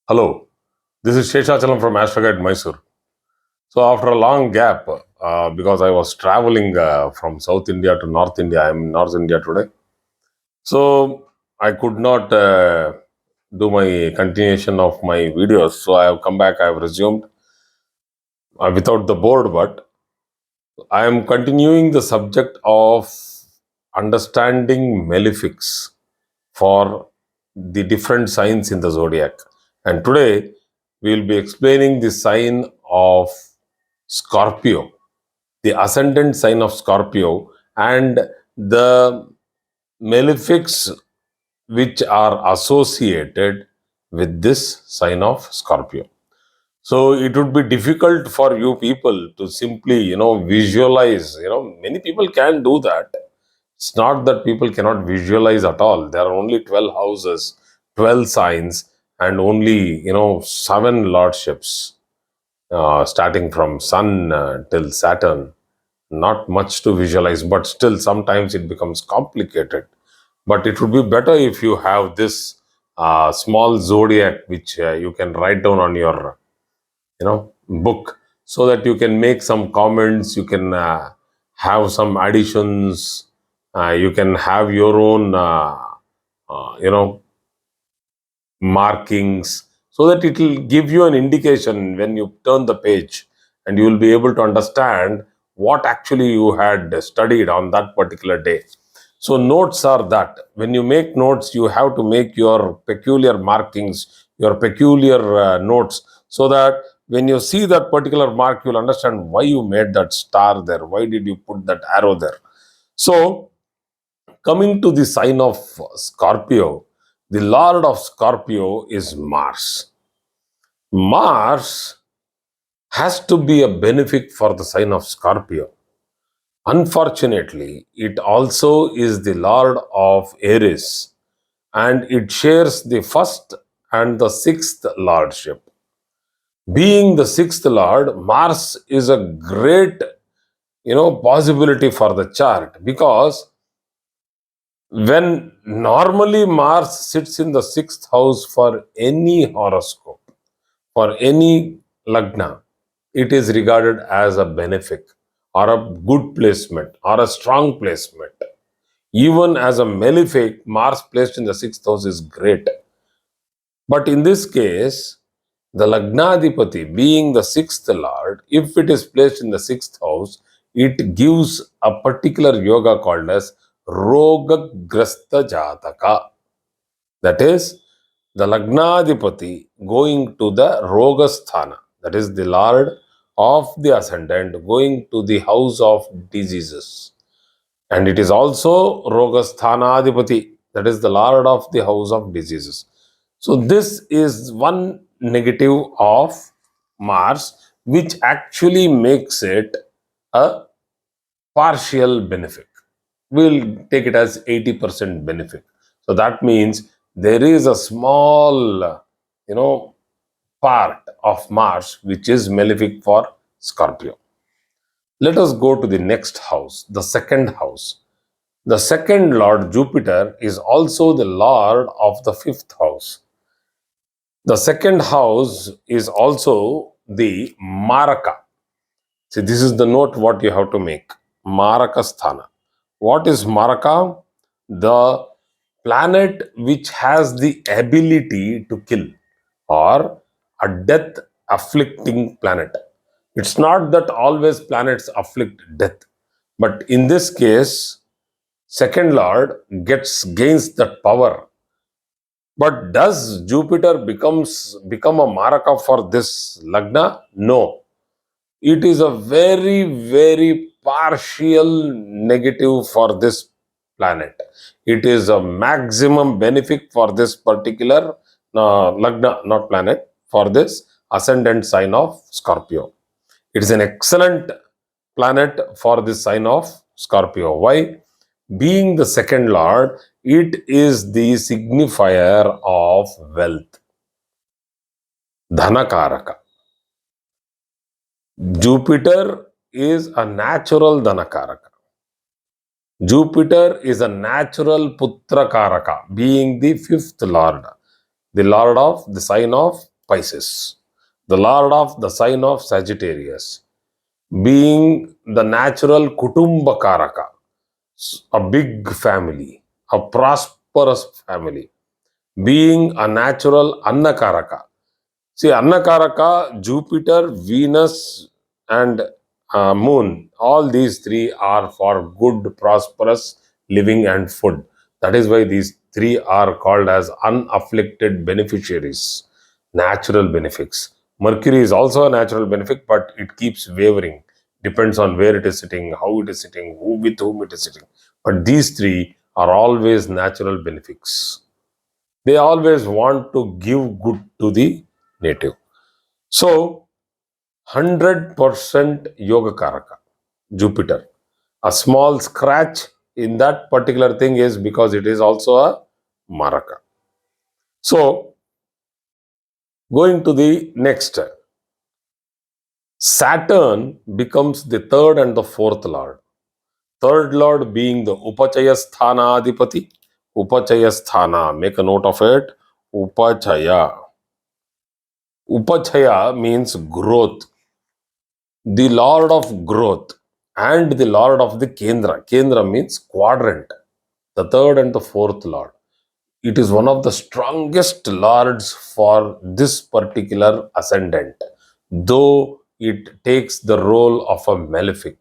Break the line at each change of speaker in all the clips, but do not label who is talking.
Hello, this is Sheshachalam from Astroguide Mysore. So after a long gap, because I was traveling from South India to North India, I'm in North India today. So I could not do my continuation of my videos. So I have come back. I have resumed without the board, but I am continuing the subject of understanding malefics for the different signs in the zodiac. And today we will be explaining the sign of Scorpio, the ascendant sign of Scorpio, and the malefics which are associated with this sign of Scorpio. So it would be difficult for you people to simply, visualize. Many people can do that. It's not that people cannot visualize at all. There are only 12 houses, 12 signs, and only, seven lordships, starting from Sun till Saturn. Not much to visualize, but still sometimes it becomes complicated. But it would be better if you have this small zodiac which you can write down on your book, so that you can make some comments, you can have some additions, you can have your own uh, you know markings, so that it will give you an indication when you turn the page, and you will be able to understand what actually you had studied on that particular day. So notes are that when you make notes, you have to make your peculiar markings, your peculiar notes, so that when you see that particular mark, you'll understand why you made that star there, why did you put that arrow there. So coming to the sign of Scorpio, the lord of Scorpio is Mars. Mars has to be a benefic for the sign of Scorpio. Unfortunately, it also is the lord of Aries, and it shares the first and the sixth lordship. Being the sixth lord, Mars is a great possibility for the chart, because when normally Mars sits in the sixth house for any horoscope, for any lagna, it is regarded as a benefic or a good placement or a strong placement. Even as a malefic, Mars placed in the sixth house is great. But in this case, the Lagnadipati, being the sixth lord, if it is placed in the sixth house, it gives a particular yoga called as Rogagrasta Jataka. That is, the Lagnadipati going to the Rogasthana, that is the lord of the ascendant, going to the house of diseases. And it is also Rogasthanadipati, that is the lord of the house of diseases. So this is one negative of Mars, which actually makes it a partial benefit. We'll take it as 80% benefit. So that means there is a small, part of Mars which is malefic for Scorpio. Let us go to the next house, the second house. The second lord, Jupiter, is also the lord of the fifth house. The second house is also the Maraka. See, this is the note what you have to make. Maraka Sthana. What is Maraka? The planet which has the ability to kill, or a death afflicting planet. It's not that always planets afflict death, but in this case, second lord gains that power. But does Jupiter become a maraka for this lagna? No. It is a very, very partial negative for this planet. It is a maximum benefit for this particular lagna, not planet, for this ascendant sign of Scorpio. It is an excellent planet for this sign of Scorpio. Why? Being the second lord, it is the signifier of wealth, Dhanakaraka. Jupiter is a natural Dhanakaraka. Jupiter is a natural Putrakaraka, being the fifth lord, the lord of the sign of Pisces, the lord of the sign of Sagittarius, being the natural Kutumba Karaka, a big family, a prosperous family, being a natural Annakaraka. See, Annakaraka, Jupiter, Venus, and Moon, all these three are for good, prosperous living and food. That is why these three are called as unafflicted beneficiaries, natural benefics. Mercury is also a natural benefic, but it keeps wavering. Depends on where it is sitting, how it is sitting, who with whom it is sitting. But these three are always natural benefics. They always want to give good to the native. So, 100% Yoga Karaka, Jupiter. A small scratch in that particular thing is because it is also a Maraka. So, going to the next, Saturn becomes the third and the fourth lord. Third lord being the Upachaya Sthana Adipati. Upachaya Sthana, make a note of it. Upachaya. Upachaya means growth, the lord of growth, and the lord of the Kendra. Kendra means quadrant, the third and the fourth lord. It is one of the strongest lords for this particular ascendant, though it takes the role of a malefic.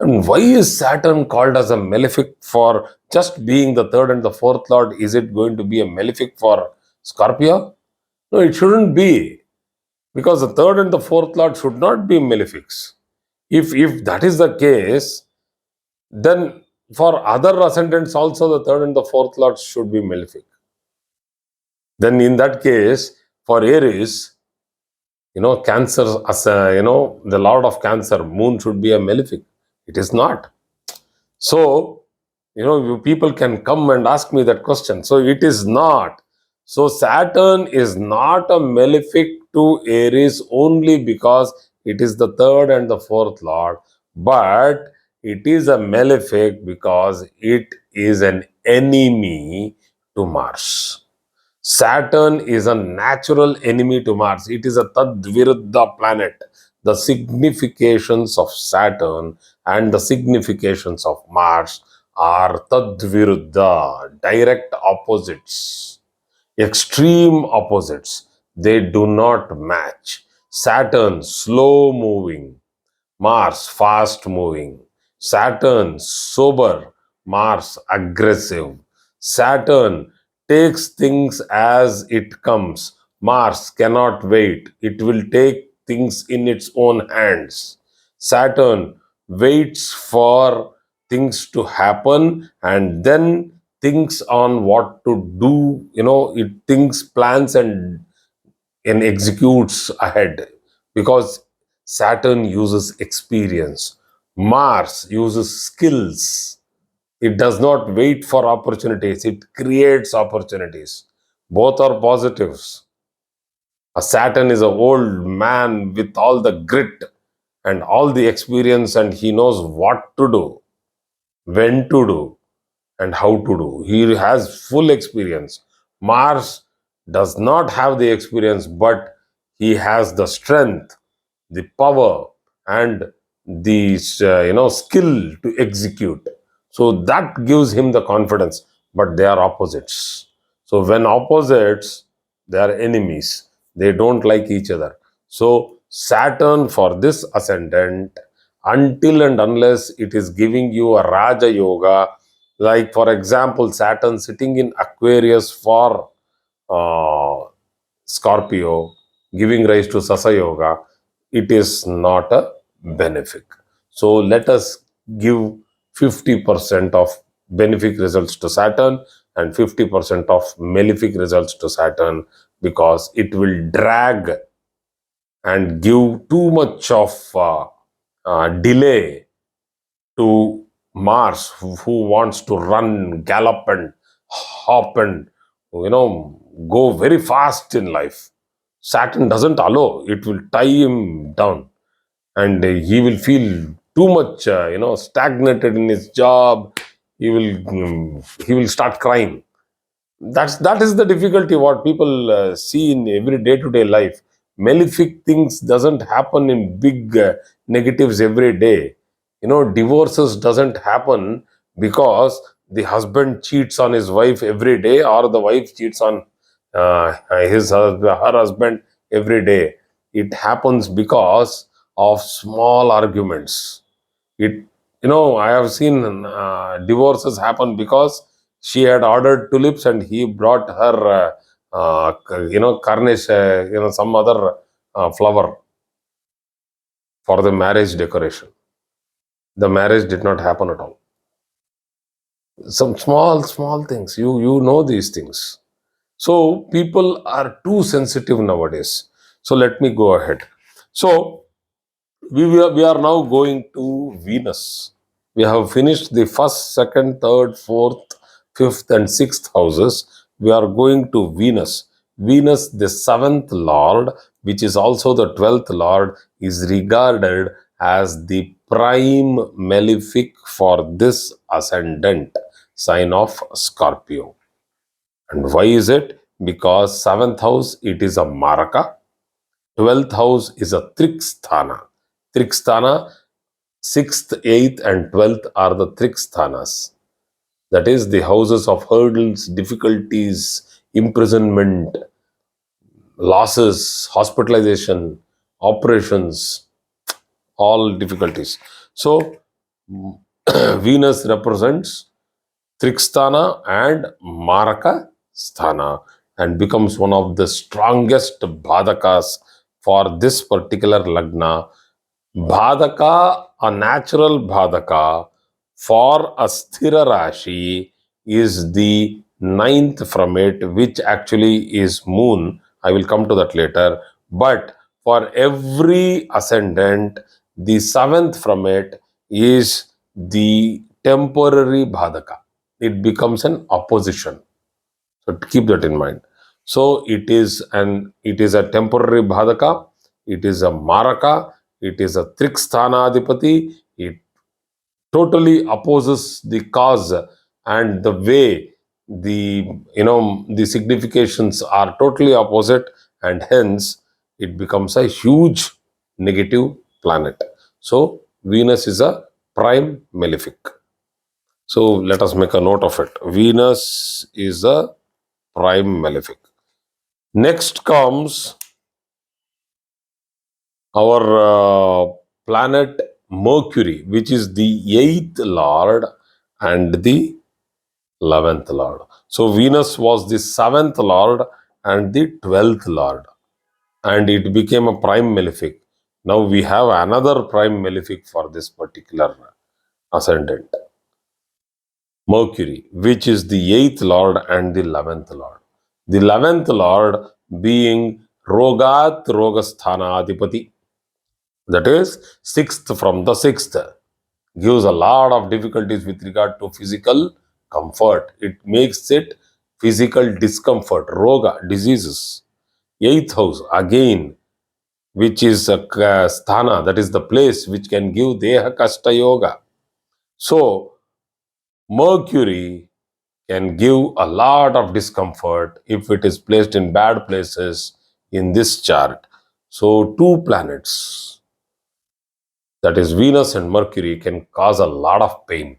And why is Saturn called as a malefic for just being the third and the fourth lord? Is it going to be a malefic for Scorpio? No, it shouldn't be, because the third and the fourth lord should not be malefics. If that is the case, then for other ascendants also the third and the fourth lord should be malefic. Then in that case, for Aries, Cancer, as the lord of Cancer, Moon should be a malefic. It is not. So, you people can come and ask me that question. So it is not. So Saturn is not a malefic to Aries only because it is the third and the fourth lord, but it is a malefic because it is an enemy to Mars. Saturn is a natural enemy to Mars. It is a Tadviruddha planet. The significations of Saturn and the significations of Mars are Tadviruddha, direct opposites, extreme opposites. They do not match. Saturn, slow moving. Mars, fast moving. Saturn, sober. Mars, aggressive. Saturn takes things as it comes. Mars cannot wait. It will take things in its own hands. Saturn waits for things to happen and then thinks on what to do. It thinks, plans, and executes ahead, because Saturn uses experience. Mars uses skills. It does not wait for opportunities, it creates opportunities. Both are positives. A Saturn is an old man with all the grit and all the experience, and he knows what to do, when to do, and how to do. He has full experience. Mars does not have the experience, but he has the strength, the power, and the skill to execute. So that gives him the confidence. But they are opposites. So when opposites, they are enemies. They don't like each other. So Saturn for this ascendant, until and unless it is giving you a Raja Yoga, like for example, Saturn sitting in Aquarius for uh, Scorpio, giving rise to Sasa Yoga, it is not a benefic. So let us give 50% of benefic results to Saturn and 50% of malefic results to Saturn, because it will drag and give too much of delay to Mars, who wants to run, gallop, and hop, and go very fast in life. Saturn doesn't allow. It will tie him down, and he will feel too much, stagnated in his job. He will start crying. That is the difficulty what people see in every day to day life. Malefic things doesn't happen in big negatives every day. Divorces doesn't happen because the husband cheats on his wife every day, or the wife cheats on her husband every day. It happens because of small arguments. I have seen divorces happen because she had ordered tulips and he brought her carnage, some other flower for the marriage decoration. The marriage did not happen at all. Some small things, you know these things. So people are too sensitive nowadays. So let me go ahead. So we are now going to Venus. We have finished the first, second, third, fourth, fifth, and sixth houses. We are going to Venus. Venus, the seventh lord, which is also the 12th lord, is regarded as the prime malefic for this ascendant sign of Scorpio. And why is it? Because seventh house, it is a Maraka. 12th house is a Triksthana. Triksthana, 6th, 8th, and 12th are the Triksthanas. That is the houses of hurdles, difficulties, imprisonment, losses, hospitalization, operations, all difficulties. So, Venus represents Triksthana and Maraka Sthana and becomes one of the strongest Bhadakas for this particular Lagna. Bhadaka, a natural Bhadaka for a Sthira Rashi is the ninth from it, which actually is Moon. I will come to that later. But for every ascendant, the seventh from it is the temporary Bhadaka. It becomes an opposition. So keep that in mind. So it is a temporary bhadaka, it is a maraka, it is a triksthanadipati. It totally opposes the cause, and the way the significations are totally opposite, and hence it becomes a huge negative planet. So Venus is a prime malefic. So let us make a note of it. Venus is a prime malefic. Next comes our planet Mercury, which is the eighth lord and the 11th lord. So Venus was the seventh lord and the 12th lord, and it became a prime malefic. Now we have another prime malefic for this particular ascendant, Mercury, which is the eighth lord and the 11th lord. The 11th lord being Rogat Rogasthana Adipati, that is, sixth from the sixth, gives a lot of difficulties with regard to physical comfort. It makes it physical discomfort, Roga, diseases. Eighth house, again, which is a sthana, that is the place which can give Deha Kashta Yoga. So, Mercury can give a lot of discomfort if it is placed in bad places in this chart. So, two planets, that is Venus and Mercury, can cause a lot of pain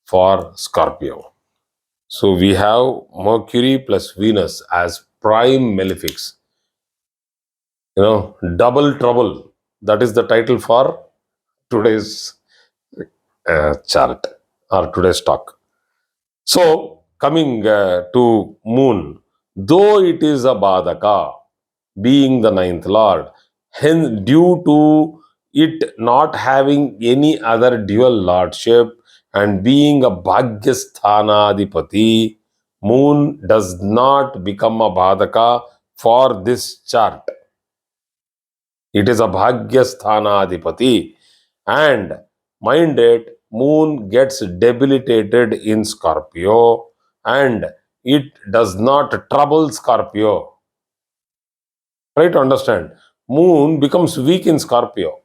for Scorpio. So, we have Mercury plus Venus as prime malefics. Double trouble. That is the title for today's chart or today's talk. So, coming to Moon, though it is a Badaka, being the ninth lord, hence, due to it not having any other dual lordship and being a Bhagyasthanadipati, Moon does not become a Badaka for this chart. It is a Bhagyasthanadipati, and mind it, Moon gets debilitated in Scorpio and it does not trouble Scorpio. Try to understand. Moon becomes weak in Scorpio,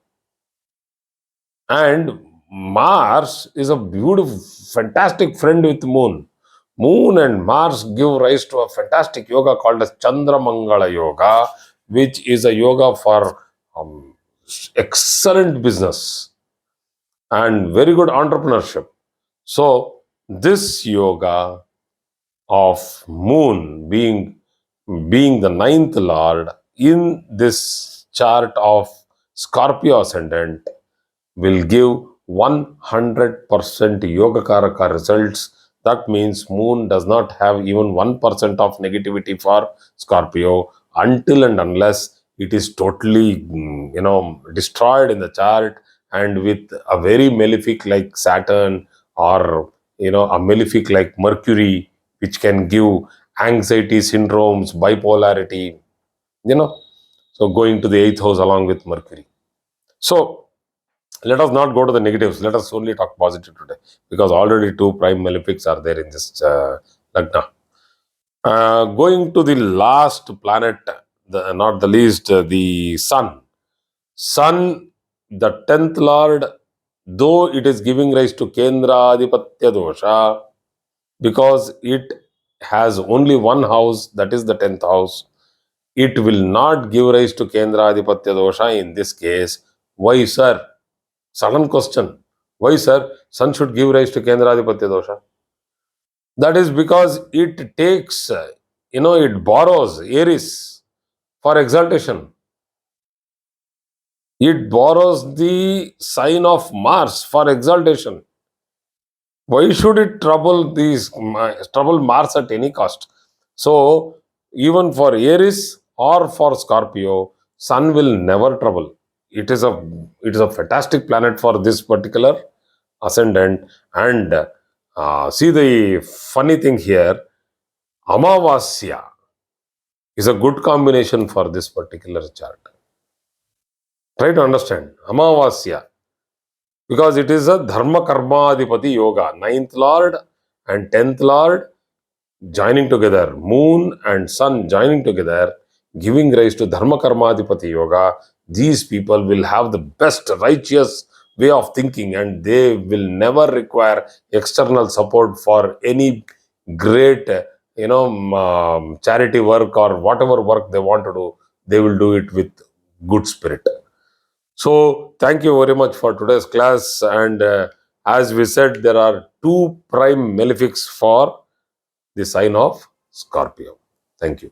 and Mars is a beautiful, fantastic friend with Moon. Moon and Mars give rise to a fantastic yoga called as Chandramangala Yoga, which is a yoga for excellent business and very good entrepreneurship. So, this yoga of Moon being the ninth lord in this chart of Scorpio Ascendant will give 100% Yogakaraka results. That means Moon does not have even 1% of negativity for Scorpio until and unless it is totally, destroyed in the chart, and with a very malefic like Saturn, or, a malefic like Mercury, which can give anxiety syndromes, bipolarity, so going to the eighth house along with Mercury. So, let us not go to the negatives. Let us only talk positive today, because already two prime malefics are there in this Lagna. Going to the last planet, not the least, the Sun. Sun, the 10th Lord, though it is giving rise to Kendra Adipatya Dosha, because it has only one house, that is the 10th house, it will not give rise to Kendra Adipatya Dosha in this case. Why, sir? Sudden question. Why, sir? Sun should give rise to Kendradipatya dosha. That is because it takes, it borrows ARIES for exaltation. It borrows the sign of Mars for exaltation. Why should it trouble Mars at any cost? So, even for Aries or for Scorpio, Sun will never trouble. It is a fantastic planet for this particular ascendant. And see, the funny thing here, Amavasya is a good combination for this particular chart. Try to understand Amavasya, because it is a Dharma Karma Adipati Yoga, ninth Lord and 10th Lord joining together, Moon and Sun joining together, giving rise to Dharma Karma Adipati Yoga. These people will have the best righteous way of thinking, and they will never require external support for any great, charity work or whatever work they want to do. They will do it with good spirit. So, thank you very much for today's class. And as we said, there are two prime malefics for the sign of Scorpio. Thank you.